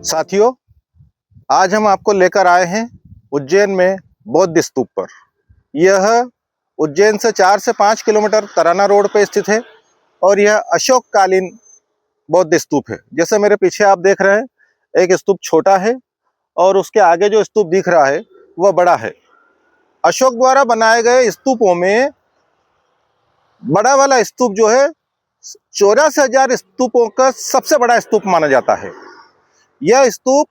साथियों, आज हम आपको लेकर आए हैं उज्जैन में बौद्ध स्तूप पर। यह उज्जैन से 4 से 5 किलोमीटर तराना रोड पर स्थित है और यह अशोक कालीन बौद्ध स्तूप है। जैसे मेरे पीछे आप देख रहे हैं, एक स्तूप छोटा है और उसके आगे जो स्तूप दिख रहा है वह बड़ा है। अशोक द्वारा बनाए गए स्तूपों में बड़ा वाला स्तूप जो है 84,000 स्तूपों का सबसे बड़ा स्तूप माना जाता है। यह स्तूप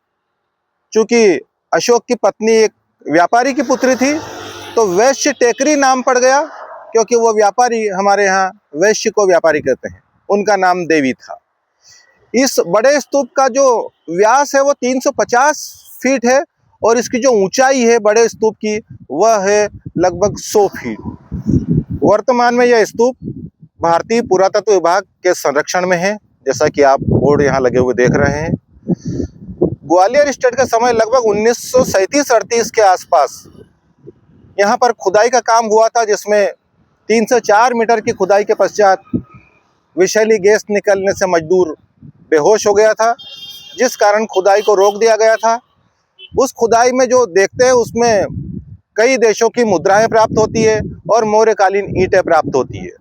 चूंकि अशोक की पत्नी एक व्यापारी की पुत्री थी तो वैश्य टेकरी नाम पड़ गया, क्योंकि वो व्यापारी, हमारे यहाँ वैश्य को व्यापारी कहते हैं, उनका नाम देवी था। इस बड़े स्तूप का जो व्यास है वो 350 फीट है और इसकी जो ऊंचाई है बड़े स्तूप की वह है लगभग 100 फीट। वर्तमान में यह स्तूप भारतीय पुरातत्व विभाग के संरक्षण में है, जैसा कि आप बोर्ड यहाँ लगे हुए देख रहे हैं। ग्वालियर स्टेट के समय लगभग 1937-38 के आसपास यहाँ पर खुदाई का काम हुआ था, जिसमें 3 से 4 मीटर की खुदाई के पश्चात विषैली गैस निकलने से मजदूर बेहोश हो गया था, जिस कारण खुदाई को रोक दिया गया था। उस खुदाई में जो देखते हैं उसमें कई देशों की मुद्राएं प्राप्त होती है और मौर्यकालीन ईंटें प्राप्त होती है।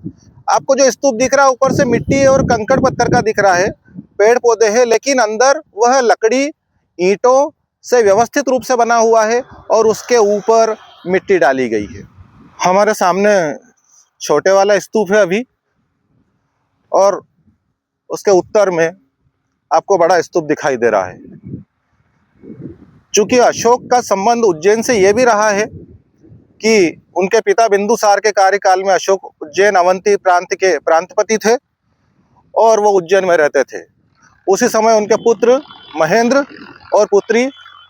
आपको जो स्तूप दिख रहा है ऊपर से मिट्टी और कंकड़ पत्थर का दिख रहा है, पेड़ पौधे हैं, लेकिन अंदर वह लकड़ी ईंटों से व्यवस्थित रूप से बना हुआ है और उसके ऊपर मिट्टी डाली गई है। हमारे सामने छोटे वाला स्तूप है अभी, और उसके उत्तर में आपको बड़ा स्तूप दिखाई दे रहा है। चूंकि अशोक का संबंध उज्जैन से यह भी रहा है कि उनके पिता बिंदुसार के कार्यकाल में अशोक उज्जैन अवंती प्रांत के प्रांतपति थे और वो उज्जैन में रहते थे। उसी समय उनके पुत्र महेंद्र और पुत्री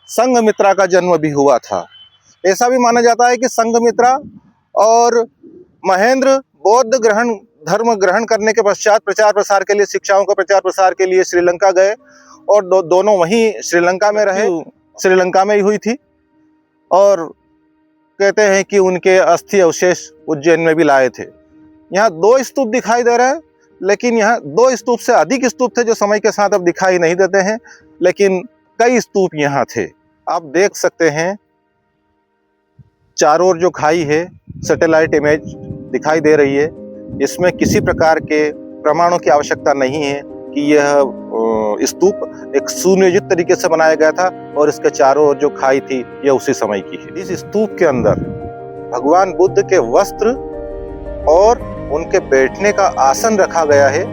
संघमित्रा का जन्म भी हुआ था। ऐसा भी माना जाता है कि संघमित्रा और महेंद्र बौद्ध धर्म ग्रहण करने के पश्चात प्रचार प्रसार के लिए, शिक्षाओं का प्रचार प्रसार के लिए श्रीलंका गए और दोनों वहीं श्रीलंका में रहे। श्रीलंका में ही हुई थी और कहते हैं कि उनके अस्थि अवशेष उज्जैन में भी लाए थे। यहाँ 2 स्तूप दिखाई दे रहे हैं, लेकिन यहाँ 2 स्तूप से अधिक स्तूप थे जो समय के साथ अब दिखाई नहीं देते हैं, लेकिन कई स्तूप यहाँ थे। आप देख सकते हैं चारों ओर जो खाई है, सैटेलाइट इमेज दिखाई दे रही है। इसमें किसी प्रकार के प्रमाणों की आवश्यकता नहीं है कि यह स्तूप एक सुनियोजित तरीके से बनाया गया था और इसके चारों ओर जो खाई थी यह उसी समय की है। इस स्तूप के अंदर भगवान बुद्ध के वस्त्र और उनके बैठने का आसन रखा गया है,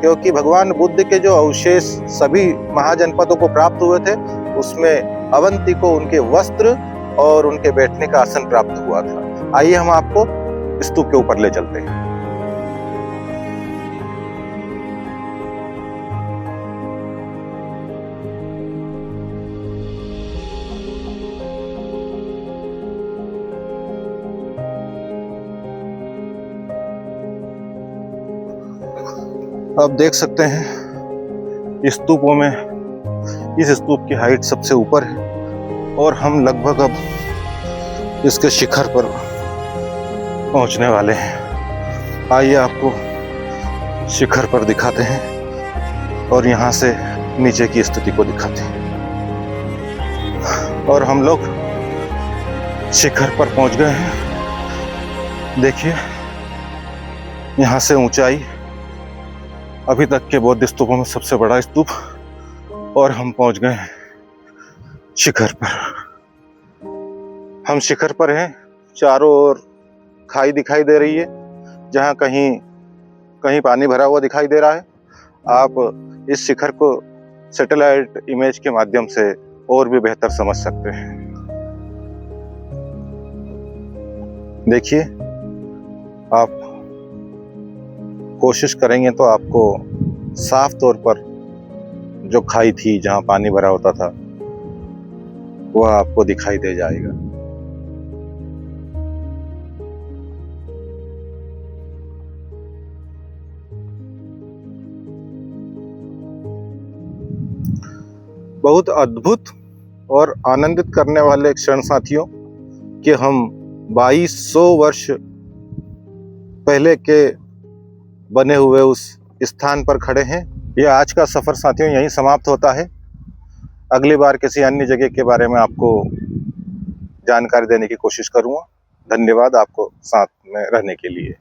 क्योंकि भगवान बुद्ध के जो अवशेष सभी महाजनपदों को प्राप्त हुए थे उसमें अवंती को उनके वस्त्र और उनके बैठने का आसन प्राप्त हुआ था। आइए हम आपको स्तूप के ऊपर ले चलते हैं। आप देख सकते हैं स्तूपों में इस स्तूप की हाइट सबसे ऊपर है और हम लगभग अब इसके शिखर पर पहुंचने वाले हैं। आइए आपको शिखर पर दिखाते हैं और यहाँ से नीचे की स्थिति को दिखाते हैं। और हम लोग शिखर पर पहुंच गए हैं। देखिए यहाँ से ऊंचाई अभी तक के बौद्ध स्तूपों में सबसे बड़ा स्तूप, और हम पहुंच गए हैं शिखर पर। हम शिखर पर हैं। चारों ओर खाई दिखाई दे रही है, जहां कहीं कहीं पानी भरा हुआ दिखाई दे रहा है। आप इस शिखर को सैटेलाइट इमेज के माध्यम से और भी बेहतर समझ सकते हैं। देखिए, आप कोशिश करेंगे तो आपको साफ तौर पर जो खाई थी जहां पानी भरा होता था वह आपको दिखाई दे जाएगा। बहुत अद्भुत और आनंदित करने वाले क्षण साथियों कि हम 2200 वर्ष पहले के बने हुए उस स्थान पर खड़े हैं। यह आज का सफ़र साथियों यहीं समाप्त होता है। अगली बार किसी अन्य जगह के बारे में आपको जानकारी देने की कोशिश करूँगा। धन्यवाद आपको साथ में रहने के लिए।